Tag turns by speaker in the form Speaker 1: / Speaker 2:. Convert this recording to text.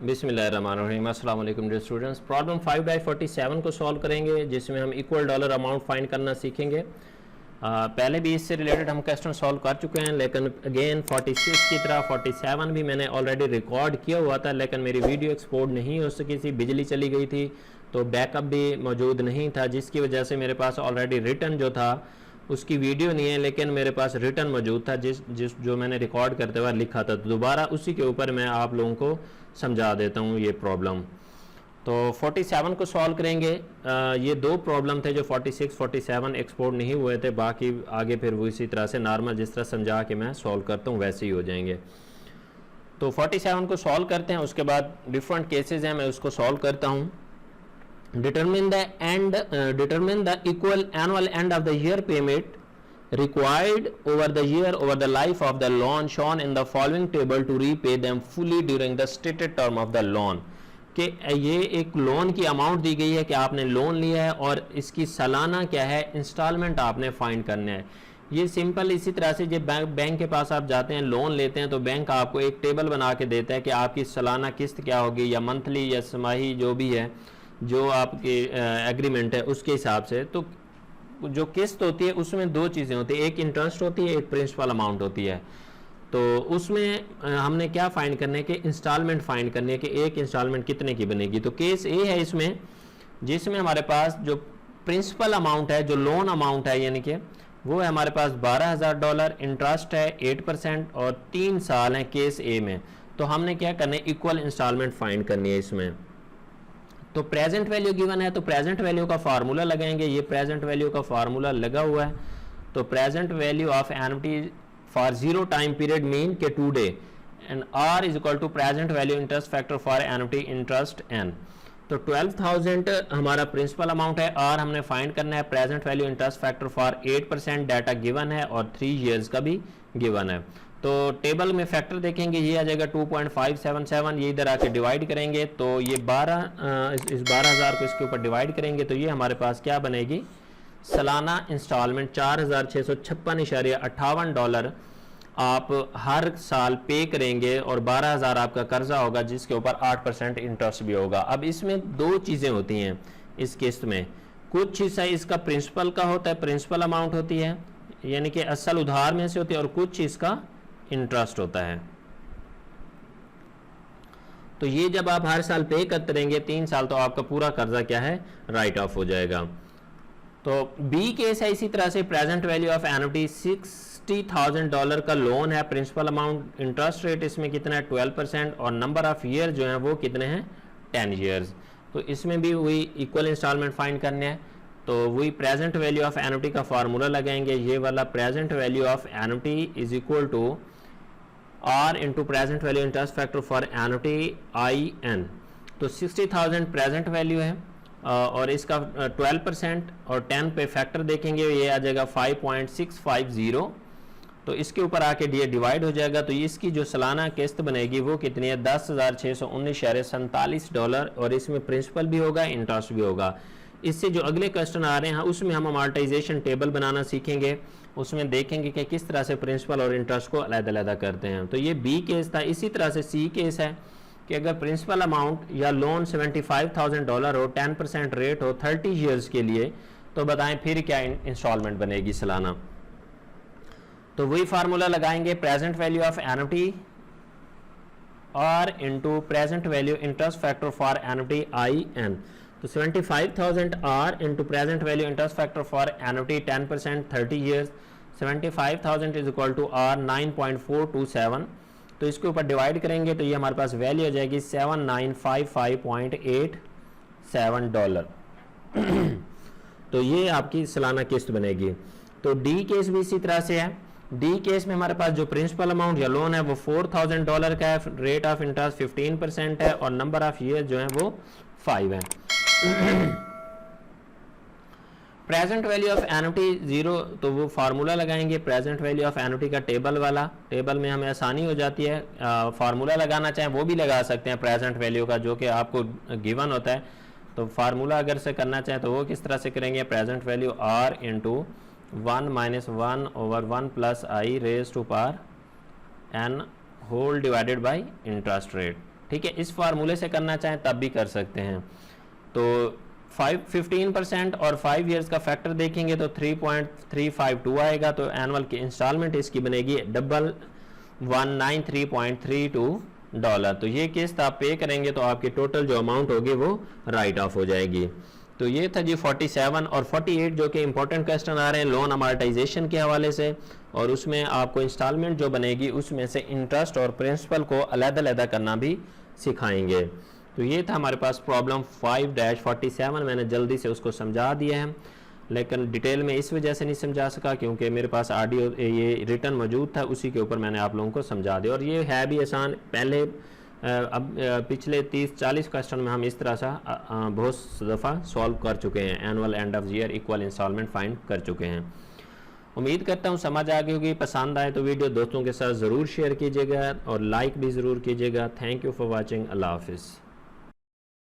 Speaker 1: बिस्मिल्लाहिर्रहमानिर्रहीम। अस्सलाम वालेकुम डियर स्टूडेंट्स। प्रॉब्लम 5/47 को सॉल्व करेंगे जिसमें हम इक्वल डॉलर अमाउंट फाइंड करना सीखेंगे। पहले भी इससे रिलेटेड हम क्वेश्चन सॉल्व कर चुके हैं, लेकिन अगेन 46 की तरह 47 भी मैंने ऑलरेडी रिकॉर्ड किया हुआ था, लेकिन मेरी वीडियो एक्सपोर्ट नहीं हो सकी थी, बिजली चली गई थी, तो बैकअप भी मौजूद नहीं था, जिसकी वजह से मेरे पास ऑलरेडी रिटर्न जो था उसकी वीडियो नहीं है, लेकिन मेरे पास रिटर्न मौजूद था जिस जो मैंने रिकॉर्ड करते हुए लिखा था। तो दोबारा उसी के ऊपर मैं आप लोगों को समझा देता हूँ ये प्रॉब्लम। तो 47 को सॉल्व करेंगे। ये दो प्रॉब्लम थे जो 46, 47 एक्सपोर्ट नहीं हुए थे, बाकी आगे फिर वो इसी तरह से नॉर्मल जिस तरह समझा के मैं सॉल्व करता हूँ वैसे ही हो जाएंगे। तो 47 को सॉल्व करते हैं, उसके बाद डिफरेंट केसेस हैं, मैं उसको सॉल्व करता हूँ। determine the equal annual end of the year payment required over the year over the life of the loan shown in the following table to repay them fully during the stated term of the loan। कि ये एक loan की amount दी गई है कि आपने loan लिया है और इसकी सालाना क्या है इंस्टॉलमेंट आपने फाइंड करना है। ये सिंपल इसी तरह से जब बैंक के पास आप जाते हैं लोन लेते हैं तो बैंक आपको एक टेबल बना के देता है कि आपकी सालाना किस्त क्या होगी या मंथली या छमाही जो भी है, जो आपके एग्रीमेंट है उसके हिसाब से। तो जो किस्त होती है उसमें दो चीज़ें होती है, एक इंटरेस्ट होती है, एक प्रिंसिपल अमाउंट होती है। तो उसमें हमने क्या फाइंड करना है कि इंस्टॉलमेंट फाइंड करनी है कि एक इंस्टॉलमेंट कितने की बनेगी। तो केस ए है इसमें, जिसमें हमारे पास जो प्रिंसिपल अमाउंट है, जो लोन अमाउंट है, यानी कि वो है हमारे पास $12,000, इंटरेस्ट है 8% और 3 साल हैं केस ए में। तो हमने क्या करना है, इक्वल इंस्टॉलमेंट फाइंड करनी है इसमें। तो प्रेजेंट वैल्यू गिवन है तो प्रेजेंट वैल्यू का फार्मूला लगाएंगे। ये प्रेजेंट वैल्यू का फार्मूला लगा हुआ है। तो present value of annuity for 0 time period mean के 2 day and r is equal to present value interest factor for annuity interest n. तो 12,000 हमारा प्रिंसिपल अमाउंट है, आर हमने फाइंड करना है, present value interest factor for 8% data given है और 3 years का भी गिवन है। तो टेबल में फैक्टर देखेंगे, ये आ जाएगा 2.577, ये इधर आके डिवाइड करेंगे तो ये 12,000 को इसके ऊपर डिवाइड करेंगे तो ये हमारे पास क्या बनेगी, सालाना इंस्टॉलमेंट $4,656.58 आप हर साल पे करेंगे और 12,000 आपका कर्जा होगा जिसके ऊपर 8% इंटरेस्ट भी होगा। अब इसमें दो चीज़ें होती हैं इस किस्त में, कुछ हिस्सा इसका प्रिंसिपल का होता है, प्रिंसिपल अमाउंट होती है यानी कि असल उधार में से होती है, और कुछ इसका इंटरेस्ट होता है। तो ये जब आप हर साल पे करते रहेंगे 3 साल तो आपका पूरा कर्जा क्या है, राइट ऑफ हो जाएगा। तो बी केस है इसी तरह से, प्रेजेंट वैल्यू ऑफ एनुटी $60,000 का लोन है, प्रिंसिपल अमाउंट, इंटरेस्ट रेट इसमें कितना है 12% और नंबर ऑफ ईयर जो है वो कितने हैं 10 ईयर्स। तो इसमें भी वही इक्वल इंस्टॉलमेंट फाइंड करने हैं। तो वही प्रेजेंट वैल्यू ऑफ एनुटी का फार्मूला लगाएंगे, ये वाला present value of annuity is equal to r into present value interest factor for annuity IN। तो 60,000 प्रेजेंट वैल्यू है और इसका 12% और 10 पे फैक्टर देखेंगे, ये आ जाएगा 5.650। तो इसके ऊपर आके डी डिवाइड हो जाएगा। तो इसकी जो सालाना किस्त बनेगी वो कितनी है, $10,619.47 और इसमें प्रिंसिपल भी होगा, इंटरेस्ट भी होगा। इससे जो अगले क्वेश्चन आ रहे हैं उसमें हम अमार्टाइजेशन टेबल बनाना सीखेंगे, उसमें देखेंगे कि किस तरह से प्रिंसिपल और इंटरेस्ट को अलग-अलग करते हैं। तो ये बी केस था। इसी तरह से सी केस है कि अगर प्रिंसिपल अमाउंट या लोन $75,000 हो, 10% रेट हो 30 ईयर्स के लिए, तो बताएं फिर क्या इंस्टॉलमेंट बनेगी सालाना। तो वही फार्मूला लगाएंगे, present value of annuity r into present value interest factor for annuity IN। तो 75,000 r into present value interest factor for annuity 10% 30 years, 75,000 is equal to r 9.427। तो इसके ऊपर डिवाइड करेंगे तो ये हमारे पास वैल्यू हो जाएगी $7,955.87। तो ये आपकी सालाना किस्त बनेगी। तो डी केस भी इसी तरह से है। डी केस में हमारे पास जो प्रिंसिपल अमाउंट या लोन है वो $4,000 का है, रेट ऑफ इंटरेस्ट 15% है और नंबर ऑफ ईयर जो है वो 5 है। प्रेजेंट वैल्यू ऑफ एनुटी 0, तो वो फार्मूला लगाएंगे प्रेजेंट वैल्यू ऑफ एनुटी का टेबल वाला, टेबल में हमें आसानी हो जाती है, फार्मूला लगाना चाहें वो भी लगा सकते हैं प्रेजेंट वैल्यू का जो कि आपको गिवन होता है। तो फार्मूला अगर से करना चाहें तो वो किस तरह से करेंगे, present value r into 1 minus 1 over 1 plus I raise to power n whole divided by interest rate. ठीक है, इस फार्मूले से करना चाहें तब भी कर सकते हैं। तो 15% और 5 इयर्स का फैक्टर देखेंगे तो 3.352 आएगा। तो एनुअल की इंस्टॉलमेंट इसकी बनेगी $193.32। तो ये किस्त आप पे करेंगे तो आपकी टोटल जो अमाउंट होगी वो राइट ऑफ हो जाएगी। तो ये था जी 47 और 48 जो कि इंपॉर्टेंट क्वेश्चन आ रहे हैं लोन अमार्टाइजेशन के हवाले से, और उसमें आपको इंस्टॉलमेंट जो बनेगी उसमें से इंटरेस्ट और प्रिंसिपल को अलग-अलग करना भी सिखाएंगे। तो ये था हमारे पास प्रॉब्लम 5-47। मैंने जल्दी से उसको समझा दिया है, लेकिन डिटेल में इस वजह से नहीं समझा सका क्योंकि मेरे पास ऑडियो ये रिटर्न मौजूद था, उसी के ऊपर मैंने आप लोगों को समझा दिया। और ये है भी आसान, पहले अब पिछले 30-40 क्वेश्चन में हम इस तरह सा बहुत दफ़ा सॉल्व कर चुके हैं, annual end of year equal installment find कर चुके हैं। उम्मीद करता हूँ समझ आ गई होगी। पसंद आए तो वीडियो दोस्तों के साथ ज़रूर शेयर कीजिएगा और लाइक भी ज़रूर कीजिएगा। Thank you for watching. अल्लाह हाफिज़।